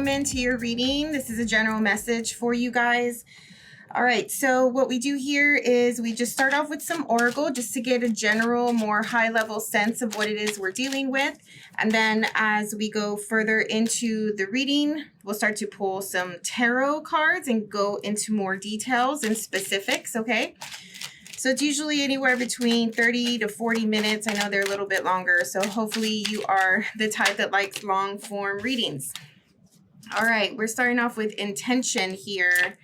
welcome into your reading. This is a general message for you guys. All right, so what we do here is we just start off with some oracle just to get a general, more high-level sense of what it is we're dealing with. And then as we go further into the reading, we'll start to pull some tarot cards and go into more details and specifics, okay? So it's usually anywhere between 30 to 40 minutes. I know they're a little bit longer, so hopefully you are the type that likes long-form readings. All right, we're starting off with intention here.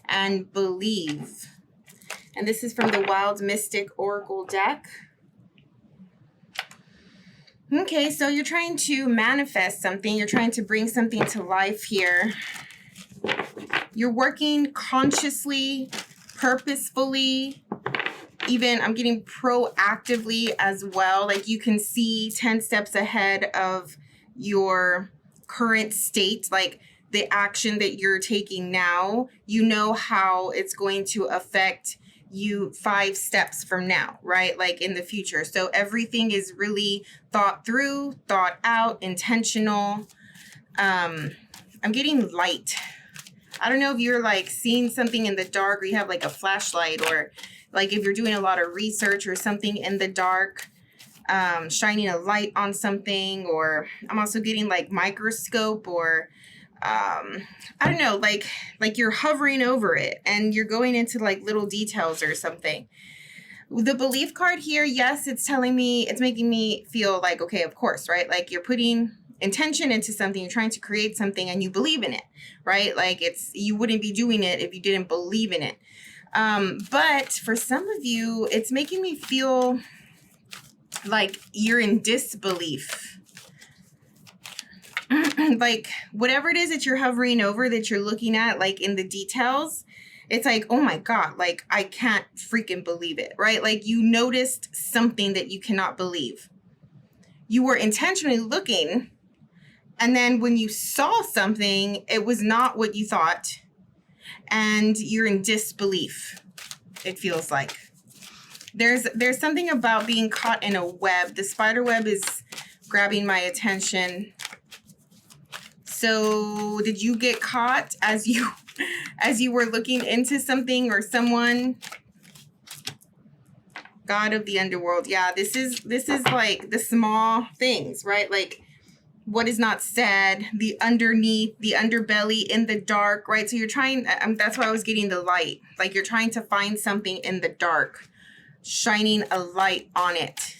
And believe. And this is from the Wild Mystic Oracle deck. Okay, so you're trying to manifest something. You're trying to bring something to life here. You're working consciously, purposefully, even I'm getting proactively as well. Like you can see 10 steps ahead of your current state. Like the action that you're taking now, you know how it's going to affect you 5 steps from now, right? Like in the future. So everything is really thought through, thought out, intentional. I'm getting light. I don't know if you're like seeing something in the dark or you have like a flashlight, or like if you're doing a lot of research or something in the dark, shining a light on something. Or I'm also getting like microscope, or I don't know, like you're hovering over it and you're going into like little details or something. The belief card here, yes, it's telling me, it's making me feel like, okay, of course, right? Like you're putting intention into something, you're trying to create something and you believe in it, right? Like you wouldn't be doing it if you didn't believe in it. But for some of you, it's making me feel like you're in disbelief. Like whatever it is that you're hovering over, that you're looking at, like in the details, it's like, oh my God, like I can't freaking believe it, right? Like you noticed something that you cannot believe. You were intentionally looking, and then when you saw something, it was not what you thought, and you're in disbelief, it feels like. There's something about being caught in a web. The spider web is grabbing my attention. So did you get caught as you were looking into something or someone? God of the underworld. Yeah, this is like the small things, right? Like what is not said, the underneath, the underbelly, in the dark, right? So you're trying, that's why I was getting the light. Like you're trying to find something in the dark, shining a light on it.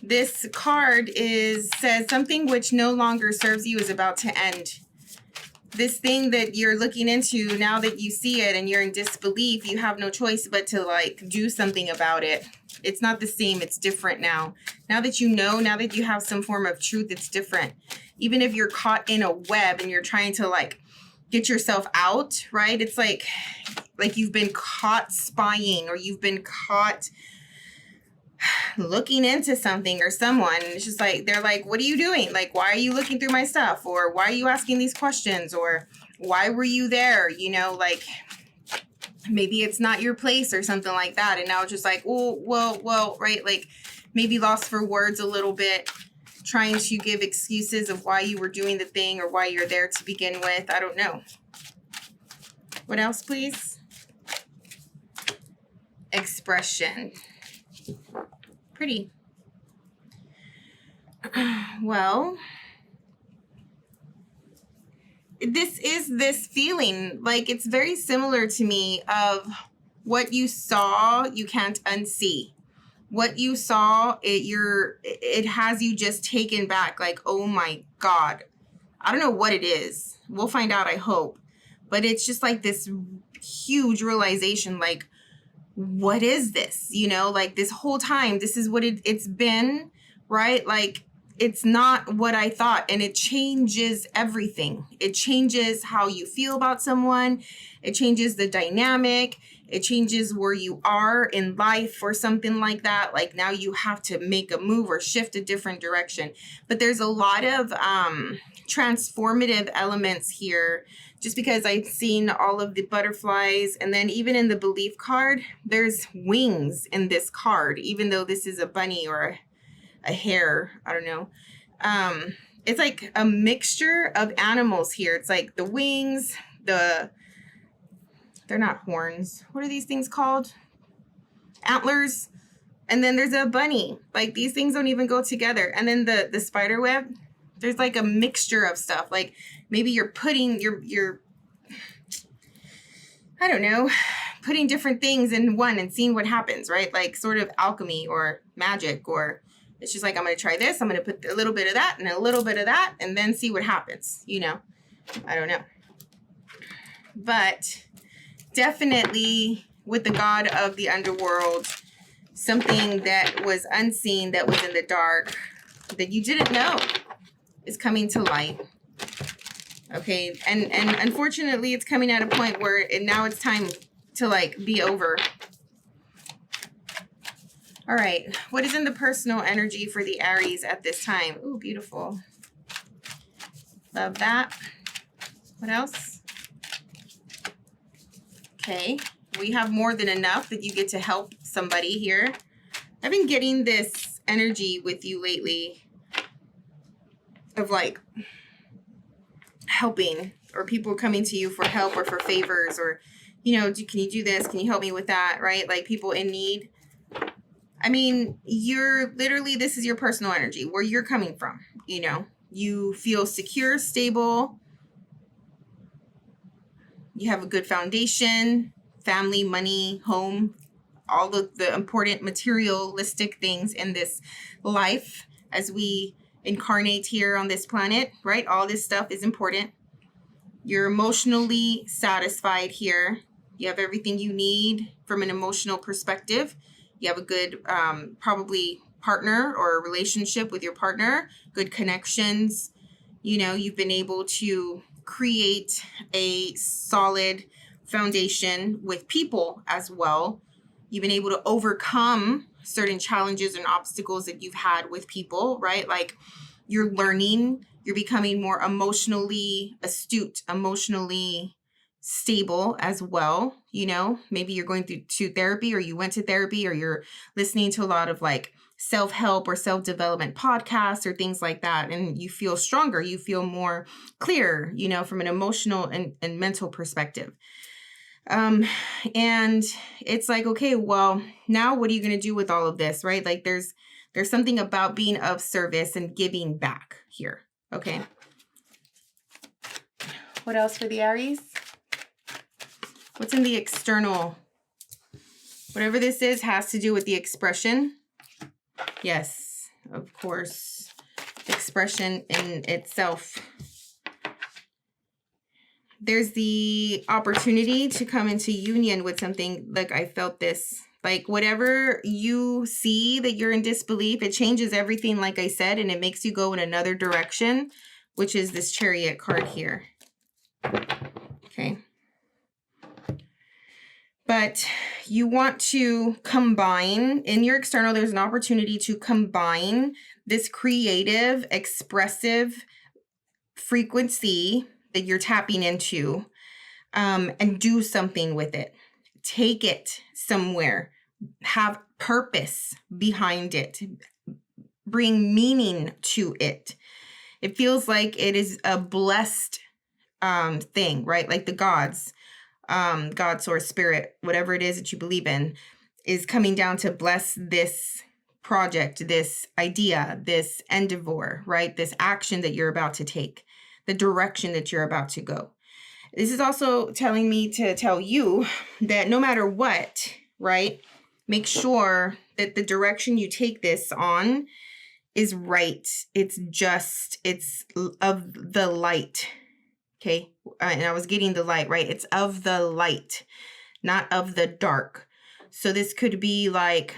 This card says something which no longer serves you is about to end. This thing that you're looking into, now that you see it and you're in disbelief, you have no choice but to like do something about it. It's not the same. It's different now. Now that you know, now that you have some form of truth, it's different. Even if you're caught in a web and you're trying to like get yourself out, right? It's like you've been caught spying, or you've been caught looking into something or someone. It's just like, they're like, what are you doing? Like, why are you looking through my stuff? Or why are you asking these questions? Or why were you there? You know, like maybe it's not your place or something like that. And now it's just like, well, right? Like maybe lost for words a little bit, trying to give excuses of why you were doing the thing or why you're there to begin with. I don't know. What else, please? Expression. Pretty. Well, this is this feeling, like it's very similar to me of what you saw, you can't unsee. What you saw, it has you just taken back, like, oh my God. I don't know what it is. We'll find out, I hope. But it's just like this huge realization, like, what is this? You know, like this whole time, this is what it's been, right? Like it's not what I thought, and it changes everything. It changes how you feel about someone. It changes the dynamic. It changes where you are in life or something like that. Like now you have to make a move or shift a different direction. But there's a lot of transformative elements here, just because I've seen all of the butterflies. And then even in the belief card, there's wings in this card, even though this is a bunny or a hare. I don't know. it's like a mixture of animals here. It's like the wings, they're not horns. What are these things called? Antlers. And then there's a bunny. Like, these things don't even go together. And then the spider web, there's like a mixture of stuff. Like, maybe you're putting your I don't know, putting different things in one and seeing what happens, right? Like sort of alchemy or magic, or it's just like, I'm going to try this. I'm going to put a little bit of that and a little bit of that and then see what happens. You know, I don't know. But definitely with the god of the underworld, something that was unseen, that was in the dark, that you didn't know is coming to light. Okay, and unfortunately, it's coming at a point where now it's time to like be over. All right, what is in the personal energy for the Aries at this time? Ooh, beautiful. Love that. What else? Okay, we have more than enough that you get to help somebody here. I've been getting this energy with you lately of like helping, or people coming to you for help or for favors, or, you know, can you do this? Can you help me with that? Right? Like people in need. I mean, you're literally, this is your personal energy, where you're coming from. You know, you feel secure, stable. You have a good foundation, family, money, home, all of the important materialistic things in this life as we incarnate here on this planet, right? All this stuff is important. You're emotionally satisfied here. You have everything you need from an emotional perspective. You have a good, probably partner or a relationship with your partner, good connections. You know, you've been able to create a solid foundation with people as well. You've been able to overcome certain challenges and obstacles that you've had with people, right? Like you're learning, you're becoming more emotionally astute, emotionally stable as well. You know, maybe you're going to therapy, or you went to therapy, or you're listening to a lot of like self-help or self-development podcasts or things like that. And you feel stronger, you feel more clear, you know, from an emotional and mental perspective. And it's like, okay, well, now what are you going to do with all of this, right? Like there's something about being of service and giving back here. Okay. What else for the Aries? What's in the external? Whatever this is has to do with the expression. Yes, of course. Expression in itself. There's the opportunity to come into union with something. Like I felt this, like whatever you see that you're in disbelief, it changes everything, like I said, and it makes you go in another direction, which is this Chariot card here. Okay. But you want to combine, in your external, there's an opportunity to combine this creative, expressive frequency that you're tapping into, and do something with it. Take it somewhere. Have purpose behind it. Bring meaning to it. It feels like it is a blessed thing, right? Like the gods, God, source, spirit, whatever it is that you believe in, is coming down to bless this project, this idea, this endeavor, right? This action that you're about to take, the direction that you're about to go. This is also telling me to tell you that no matter what, right, make sure that the direction you take this on is right. It's just, it's of the light. Okay. And I was getting the light, right? It's of the light, not of the dark. So this could be like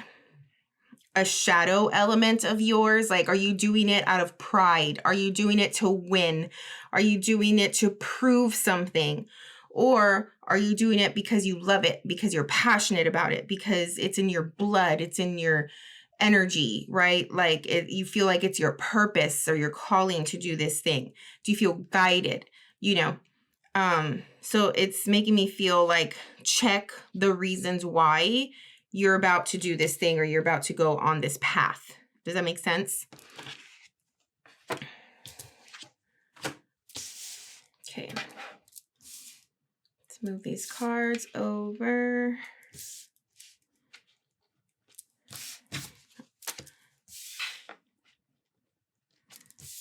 a shadow element of yours. Like, are you doing it out of pride? Are you doing it to win? Are you doing it to prove something? Or are you doing it because you love it, because you're passionate about it, because it's in your blood, it's in your energy, right? Like you feel like it's your purpose or your calling to do this thing. Do you feel guided? You know, so it's making me feel like check the reasons why you're about to do this thing or you're about to go on this path. Does that make sense? Okay. Let's move these cards over.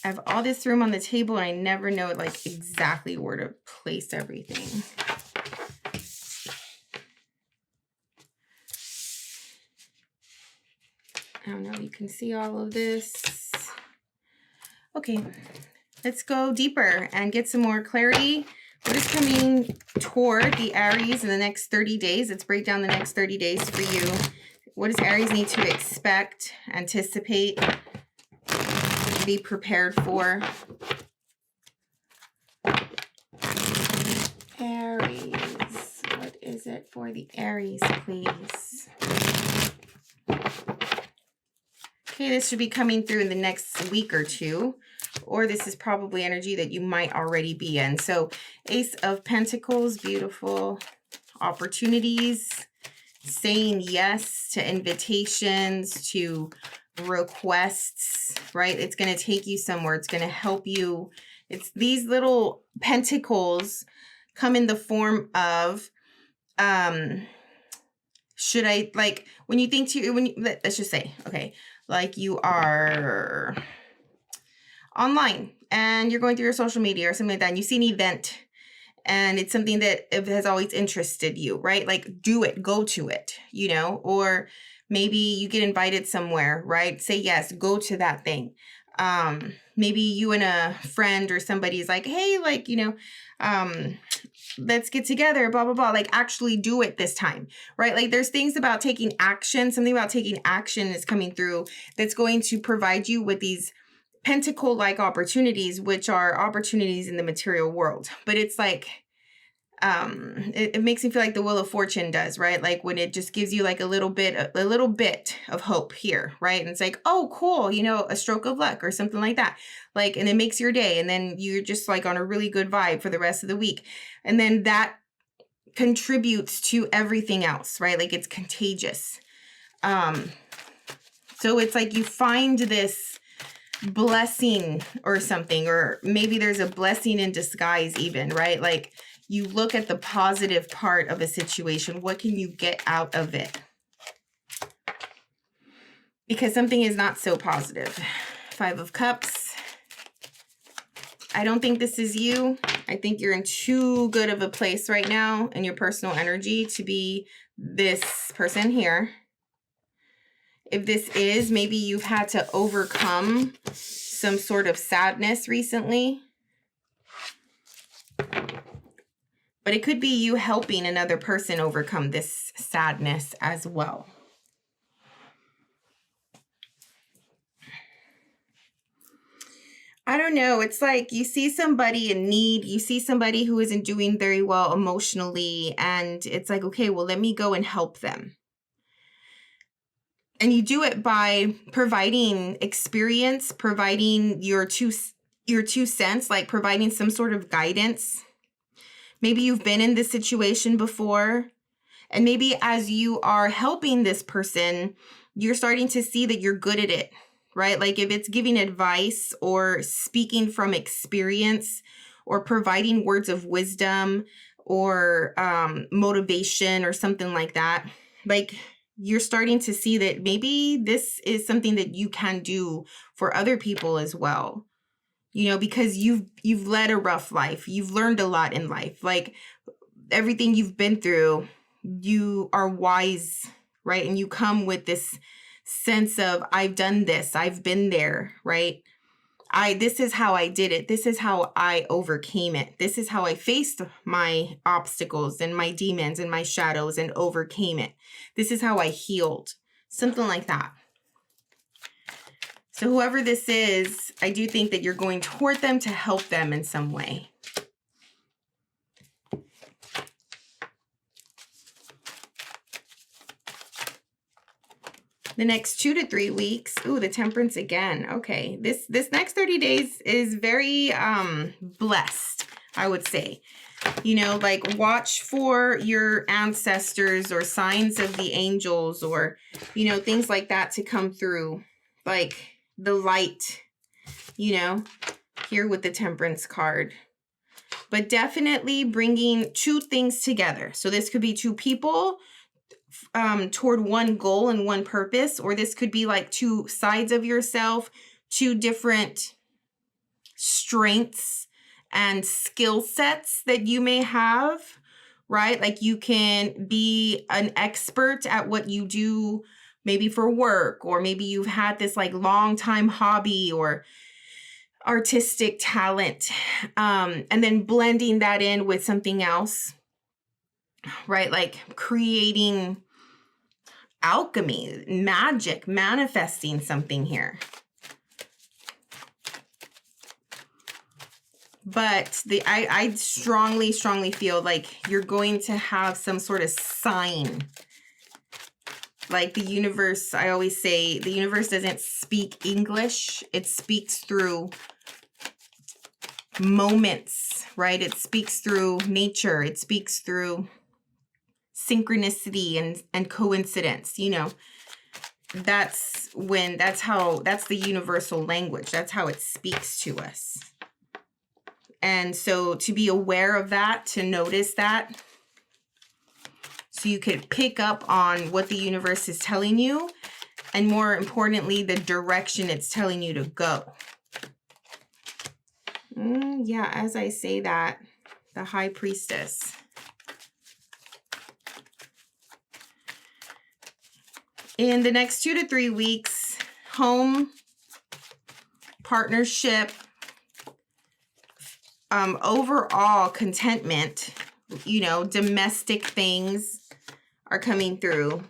I have all this room on the table and I never know like exactly where to place everything. I don't know if you can see all of this. Okay, let's go deeper and get some more clarity. What is coming toward the Aries in the next 30 days? Let's break down the next 30 days for you. What does Aries need to expect, anticipate, be prepared for? Aries, what is it for the Aries, please? Okay, this should be coming through in the next week or two, or this is probably energy that you might already be in. So Ace of Pentacles, beautiful opportunities, saying yes to invitations, to requests, right? It's going to take you somewhere. It's going to help you. It's these little pentacles come in the form of, should I, like, when you think to, when you, let's just say, okay, like you are online and you're going through your social media or something like that, and you see an event and it's something that has always interested you, right? Like, do it, go to it, you know, or maybe you get invited somewhere, right? Say yes, go to that thing. Maybe you and a friend or somebody is like, hey, like, you know, let's get together, blah, blah, blah. Like, actually do it this time, right? Like, there's things about taking action. Something about taking action is coming through that's going to provide you with these pentacle-like opportunities, which are opportunities in the material world. But it's like, it makes me feel like the Wheel of Fortune does, right? Like when it just gives you like a little bit of hope here, right? And it's like, oh, cool, you know, a stroke of luck or something like that. Like, and it makes your day, and then you're just like on a really good vibe for the rest of the week. And then that contributes to everything else, right? Like, it's contagious. So it's like you find this blessing or something, or maybe there's a blessing in disguise even, right? Like, you look at the positive part of a situation. What can you get out of it? Because something is not so positive. 5 of Cups. I don't think this is you. I think you're in too good of a place right now in your personal energy to be this person here. If this is, maybe you've had to overcome some sort of sadness recently. But it could be you helping another person overcome this sadness as well. I don't know. It's like you see somebody in need. You see somebody who isn't doing very well emotionally. And it's like, okay, well, let me go and help them. And you do it by providing experience, providing your two cents, like providing some sort of guidance. Maybe you've been in this situation before, and maybe as you are helping this person, you're starting to see that you're good at it, right? Like if it's giving advice or speaking from experience or providing words of wisdom or motivation or something like that, like you're starting to see that maybe this is something that you can do for other people as well. You know, because you've led a rough life. You've learned a lot in life. Like everything you've been through, you are wise, right? And you come with this sense of, I've done this, I've been there, right? This is how I did it. This is how I overcame it. This is how I faced my obstacles and my demons and my shadows and overcame it. This is how I healed. Something like that. So whoever this is, I do think that you're going toward them to help them in some way. The next 2 to 3 weeks. Ooh, the Temperance again. Okay, this next 30 days is very blessed, I would say. You know, like watch for your ancestors or signs of the angels or, you know, things like that to come through. Like the light, you know, here with the Temperance card. but definitely bringing two things together. So this could be two people toward one goal and one purpose, or this could be like two sides of yourself, two different strengths and skill sets that you may have, right? Like you can be an expert at what you do, maybe for work, or maybe you've had this like long time hobby or artistic talent, and then blending that in with something else, right? Like creating alchemy, magic, manifesting something here. But I strongly feel like you're going to have some sort of sign. Like the universe, I always say, the universe doesn't speak English. It speaks through moments, right? It speaks through nature. It speaks through synchronicity and coincidence, you know. That's the universal language. That's how it speaks to us. And so to be aware of that, to notice that, so you could pick up on what the universe is telling you, and more importantly, the direction it's telling you to go. Yeah, as I say that, the High Priestess. In the next 2 to 3 weeks, home, partnership, overall contentment, you know, domestic things are coming through.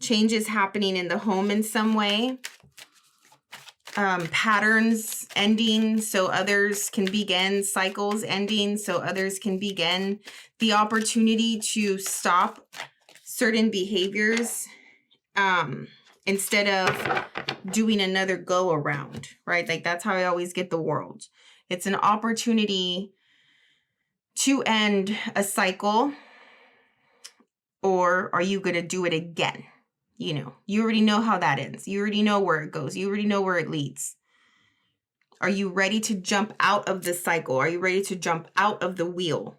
Changes happening in the home in some way. Patterns ending so others can begin. Cycles ending so others can begin. The opportunity to stop certain behaviors instead of doing another go around, right? Like that's how I always get the world. It's an opportunity to end a cycle, or are you going to do it again? You know, you already know how that ends. You already know where it goes. You already know where it leads. Are you ready to jump out of the cycle? Are you ready to jump out of the wheel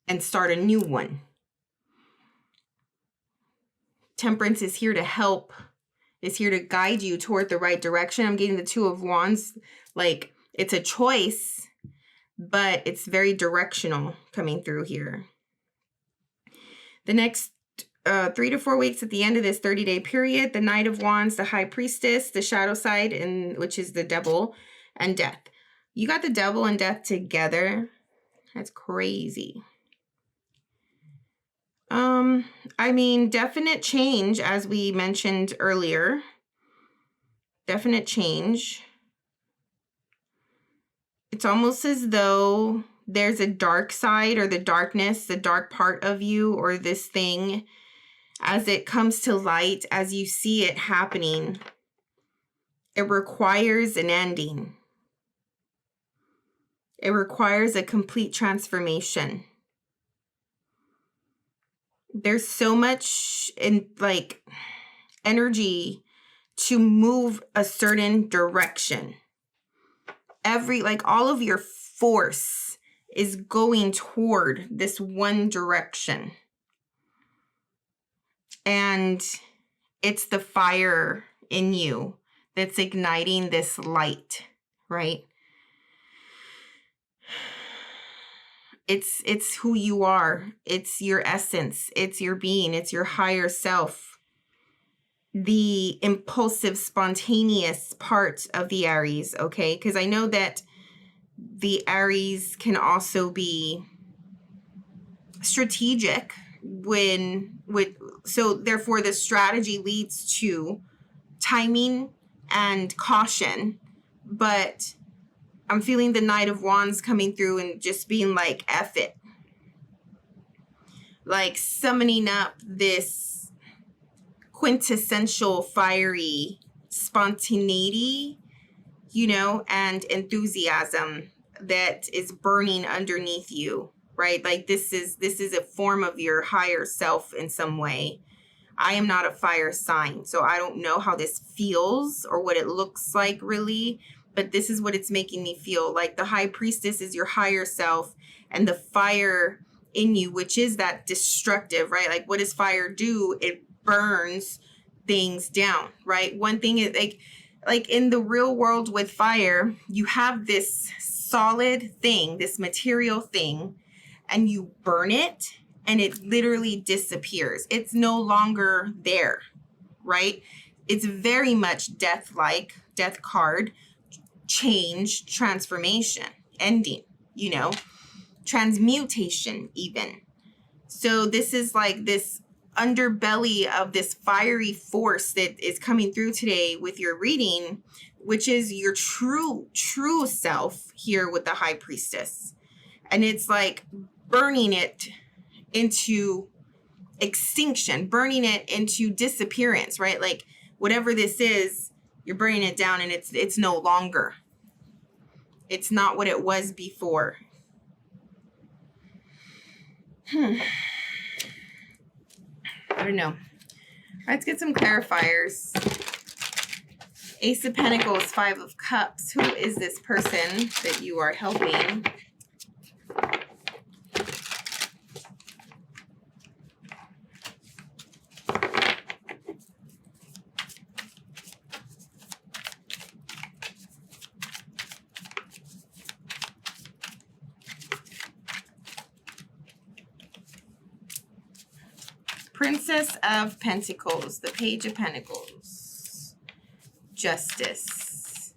and start a new one? Temperance is here to help, is here to guide you toward the right direction. I'm getting the Two of Wands. Like it's a choice, but it's very directional coming through here. The next 3 to 4 weeks at the end of this 30-day period, the Knight of Wands, the High Priestess, the shadow side, and which is the Devil, and Death. You got the Devil and Death together. That's crazy. I mean, definite change, as we mentioned earlier. Definite change. It's almost as though there's a dark side, or the darkness, the dark part of you, or this thing, as it comes to light, as you see it happening, it requires an ending. It requires a complete transformation. There's so much in like energy to move a certain direction. All of your force is going toward this one direction. And it's the fire in you that's igniting this light, right? It's who you are. It's your essence. It's your being. It's your higher self. The impulsive, spontaneous part of the Aries, okay? Because I know that the Aries can also be strategic so therefore the strategy leads to timing and caution. But I'm feeling the Knight of Wands coming through and just being like, F it. Like summoning up this quintessential fiery spontaneity, you know, and enthusiasm that is burning underneath you, right? Like this is a form of your higher self in some way. I am not a fire sign, so I don't know how this feels or what it looks like really, but this is what it's making me feel. Like the High Priestess is your higher self, and the fire in you, which is that destructive, right? Like what does fire do? It burns things down, right? One thing is like in the real world with fire, you have this solid thing, this material thing, and you burn it and it literally disappears. It's no longer there, right? It's very much death-like, death card, change, transformation, ending, you know, transmutation even. So this is like this underbelly of this fiery force that is coming through today with your reading, which is your true self here with the High Priestess. And it's like burning it into extinction, burning it into disappearance, right? Like whatever this is, you're burning it down and it's no longer. It's not what it was before. I don't know. Let's get some clarifiers. Ace of Pentacles, Five of Cups. Who is this person that you are helping? Princess of Pentacles, the Page of Pentacles, Justice.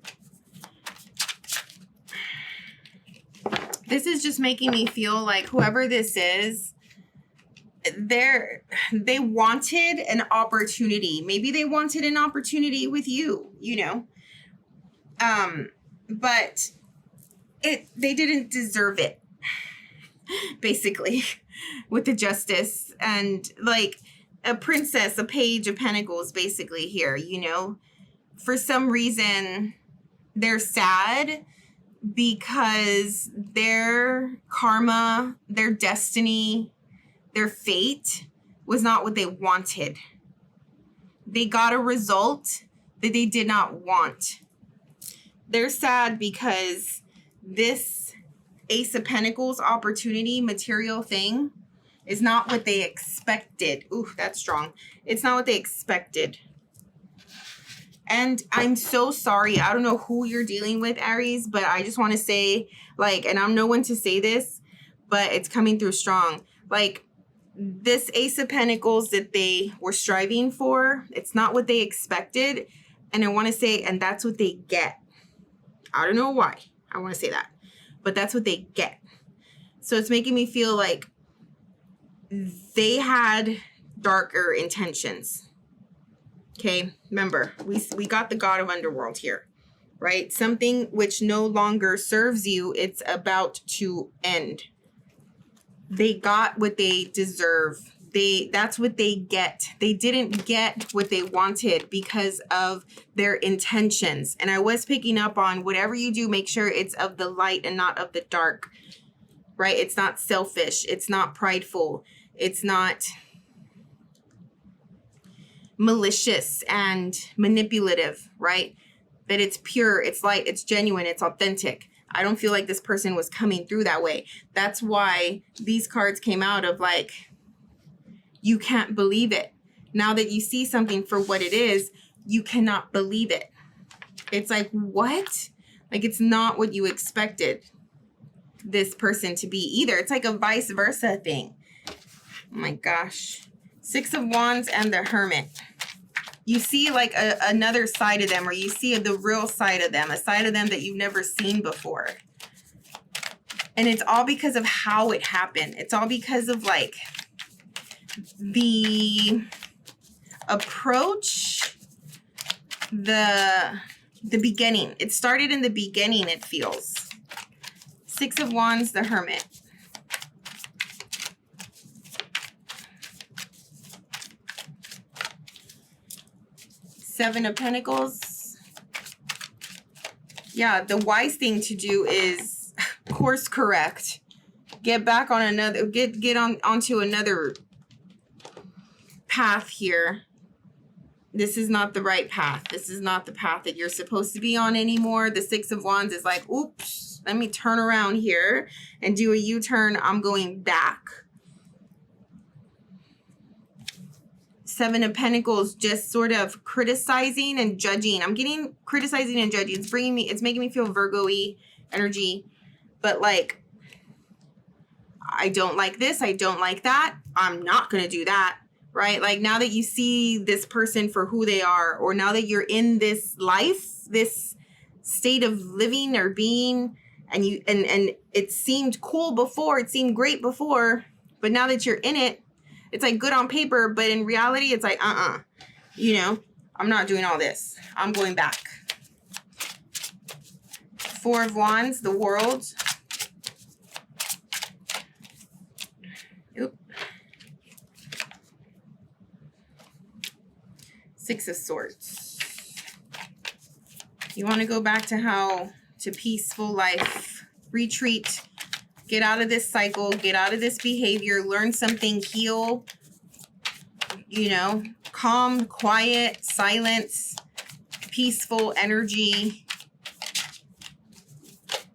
This is just making me feel like whoever this is, they wanted an opportunity. Maybe they wanted an opportunity with you, you know. But they didn't deserve it, basically, with the Justice. And like a princess, a Page of Pentacles, basically here, you know. For some reason, they're sad because their karma, their destiny, their fate was not what they wanted. They got a result that they did not want. They're sad because this Ace of Pentacles opportunity, material thing, is not what they expected. Ooh, that's strong. It's not what they expected. And I'm so sorry. I don't know who you're dealing with, Aries, but I just want to say, like, and I'm no one to say this, but it's coming through strong. Like, this Ace of Pentacles that they were striving for, it's not what they expected. And I want to say, and that's what they get. I don't know why I want to say that, but that's what they get. So it's making me feel like they had darker intentions. Okay, remember, we got the God of Underworld here, right? Something which no longer serves you, it's about to end. They got what they deserve. That's what they get. They didn't get what they wanted because of their intentions. And I was picking up on whatever you do, make sure it's of the light and not of the dark, right? It's not selfish. It's not prideful. It's not malicious and manipulative, right? That it's pure, it's light, it's genuine, it's authentic. I don't feel like this person was coming through that way. That's why these cards came out of like, you can't believe it. Now that you see something for what it is, you cannot believe it. It's like, what? Like, it's not what you expected this person to be either. It's like a vice versa thing. Oh my gosh. Six of Wands and the Hermit. You see like another side of them, or you see the real side of them, a side of them that you've never seen before. And it's all because of how it happened. It's all because of like the approach, the beginning. It started in the beginning, it feels. Six of Wands, the Hermit. Seven of Pentacles. Yeah, the wise thing to do is course correct. Get back on another, get onto another path here. This is not the right path. This is not the path that you're supposed to be on anymore. The Six of Wands is like, oops, let me turn around here and do a U-turn. I'm going back. Seven of Pentacles, just sort of criticizing and judging. I'm getting criticizing and judging. It's making me feel Virgo-y energy. But like, I don't like this. I don't like that. I'm not going to do that. Right? Like now that you see this person for who they are, or now that you're in this life, this state of living or being, and you and it seemed cool before, it seemed great before, but now that you're in it, it's like good on paper, but in reality, it's like, you know, I'm not doing all this. I'm going back. Four of Wands, the World. Oop. Six of Swords. You want to go back to peaceful life. Retreat. Get out of this cycle. Get out of this behavior. Learn something. Heal. You know, calm, quiet, silence, peaceful energy.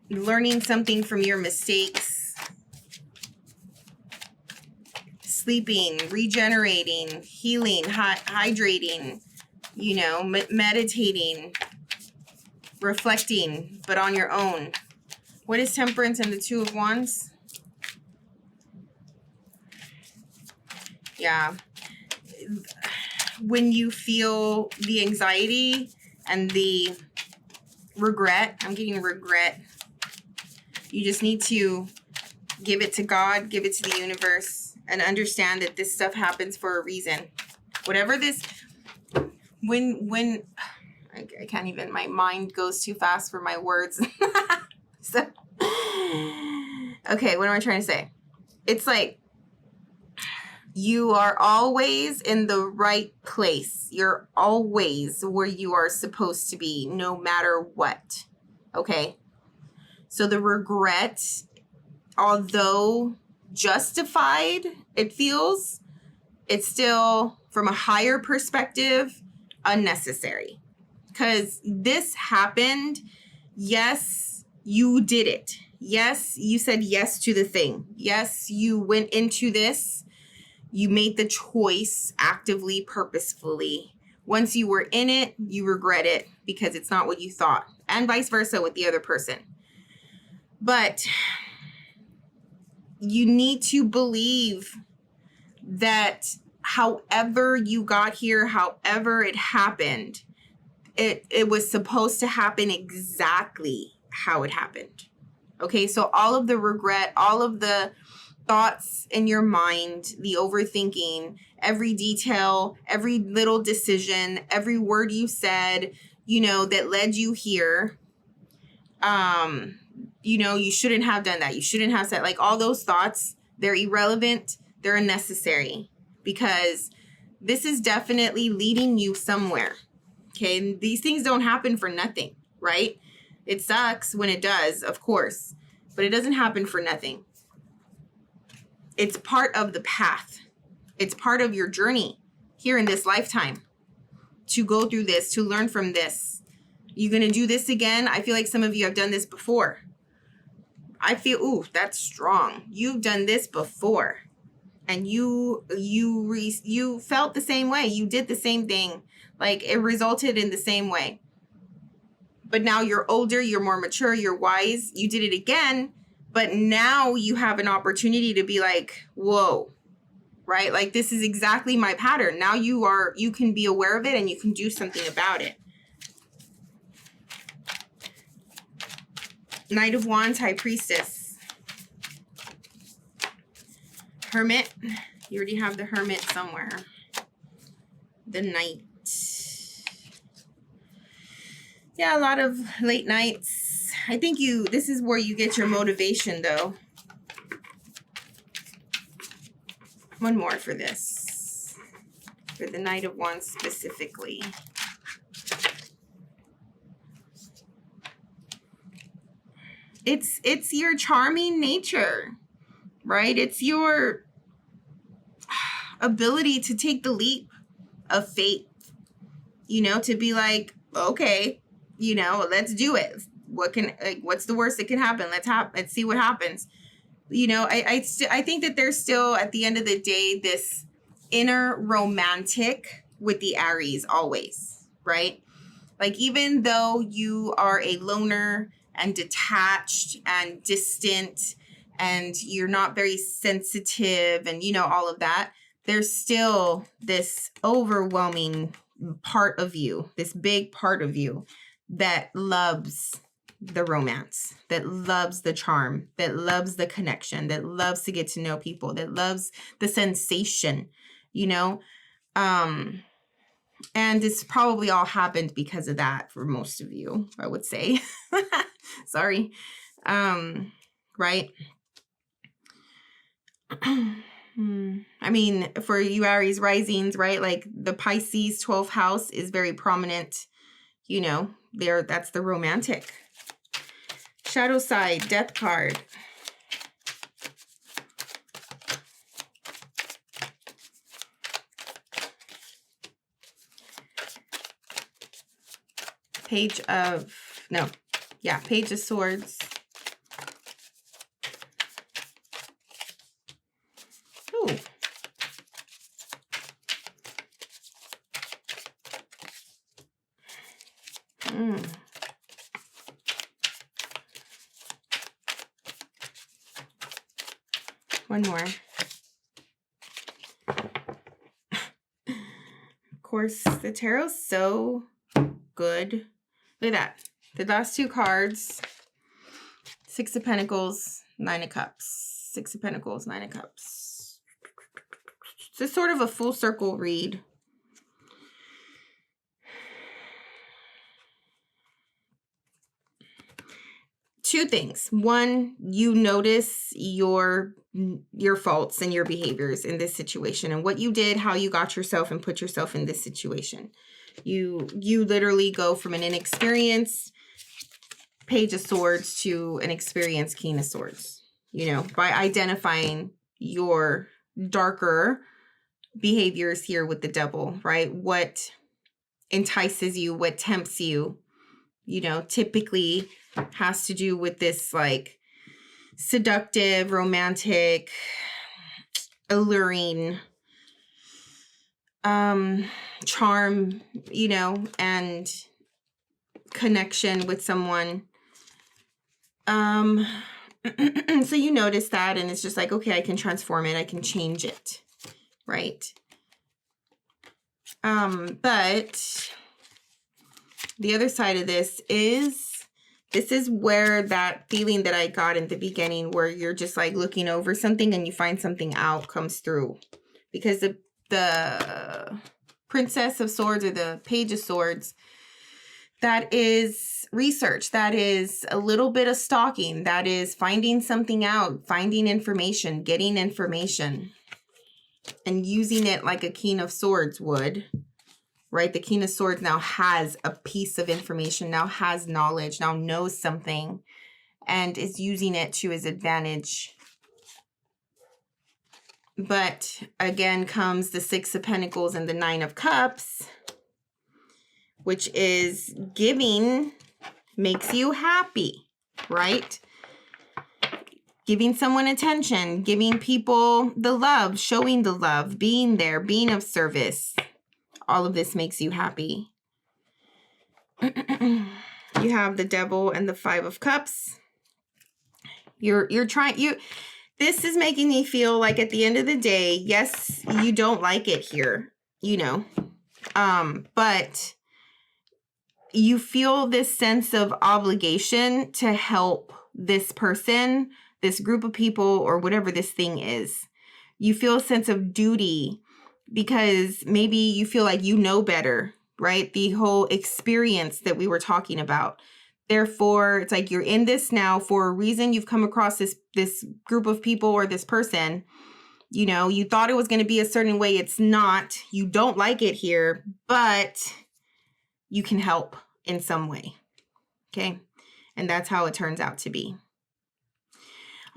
Learning something from your mistakes. Sleeping, regenerating, healing, hydrating, you know, meditating, reflecting, but on your own. What is Temperance and the Two of Wands? Yeah. When you feel the anxiety and the regret, I'm getting regret. You just need to give it to God, give it to the universe, and understand that this stuff happens for a reason. Whatever this, when I can't even, my mind goes too fast for my words. So, okay, what am I trying to say? It's like, you are always in the right place. You're always where you are supposed to be, no matter what. Okay? So the regret, although justified, it feels, it's still, from a higher perspective, unnecessary. Because this happened. Yes, you did it. Yes, you said yes to the thing. Yes, you went into this. You made the choice actively, purposefully. Once you were in it, you regret it because it's not what you thought. And vice versa with the other person. But you need to believe that however you got here, however it happened, it was supposed to happen exactly how it happened. Okay, so all of the regret, all of the thoughts in your mind, the overthinking, every detail, every little decision, every word you said, you know, that led you here, you know, you shouldn't have done that. You shouldn't have said, like, all those thoughts, they're irrelevant. They're unnecessary because this is definitely leading you somewhere. Okay. And these things don't happen for nothing, right? It sucks when it does, of course, but it doesn't happen for nothing. It's part of the path. It's part of your journey here in this lifetime to go through this, to learn from this. You're going to do this again. I feel like some of you have done this before. I feel, ooh, that's strong. You've done this before and you felt the same way. You did the same thing. Like it resulted in the same way. But now you're older, you're more mature, you're wise. You did it again, but now you have an opportunity to be like, whoa, right? Like this is exactly my pattern. Now you can be aware of it and you can do something about it. Knight of Wands, High Priestess. Hermit. You already have the Hermit somewhere. The Knight. Yeah, a lot of late nights. I think this is where you get your motivation though. One more for this. For the Knight of Wands specifically. It's your charming nature, right? It's your ability to take the leap of faith, you know, to be like, okay, you know, let's do it. What's the worst that can happen? Let's see what happens. You know, I think that there's still, at the end of the day, this inner romantic with the Aries always, right? Like, even though you are a loner and detached and distant and you're not very sensitive and, you know, all of that, there's still this overwhelming part of you, this big part of you that loves the romance, that loves the charm, that loves the connection, that loves to get to know people, that loves the sensation, you know? And it's probably all happened because of that for most of you, I would say. Sorry. Right? I mean, for you Aries risings, right? Like the Pisces 12th house is very prominent, you know, that's the romantic. Shadow side, death card. Page of Swords. Ooh. One more. Of course, the tarot's so good. Look at that. The last two cards. 6 of Pentacles, 9 of Cups. 6 of Pentacles, 9 of Cups. It's sort of a full circle read. Two things. One, you notice your faults and your behaviors in this situation and what you did, how you got yourself and put yourself in this situation. You literally go from an inexperienced Page of Swords to an experienced King of Swords, you know, by identifying your darker behaviors here with the Devil, right? What entices you, what tempts you, you know, typically has to do with this like seductive, romantic, alluring charm, you know, and connection with someone. So you notice that and it's just like, okay, I can transform it, I can change it, right? But the other side of this is where that feeling that I got in the beginning where you're just like looking over something and you find something out comes through. Because the Princess of Swords or the Page of Swords, that is research. That is a little bit of stalking. That is finding something out, finding information, getting information, and using it like a King of Swords would. Right? The King of Swords now has a piece of information, now has knowledge, now knows something, and is using it to his advantage. But again comes the 6 of Pentacles and the 9 of Cups, which is giving makes you happy, right? Giving someone attention, giving people the love, showing the love, being there, being of service. All of this makes you happy. You have the Devil and the 5 of Cups. This is making me feel like at the end of the day, yes, you don't like it here, you know. But you feel this sense of obligation to help this person, this group of people, or whatever this thing is. You feel a sense of duty because maybe you feel like you know better, right? The whole experience that we were talking about. Therefore, it's like you're in this now for a reason. You've come across this group of people or this person. You know, you thought it was going to be a certain way. It's not. You don't like it here, but you can help in some way. Okay? And that's how it turns out to be.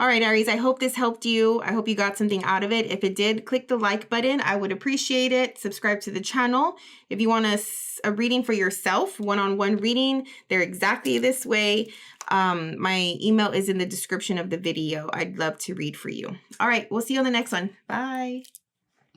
All right, Aries, I hope this helped you. I hope you got something out of it. If it did, click the like button. I would appreciate it. Subscribe to the channel. If you want a reading for yourself, one-on-one reading, they're exactly this way. My email is in the description of the video. I'd love to read for you. All right, we'll see you on the next one. Bye.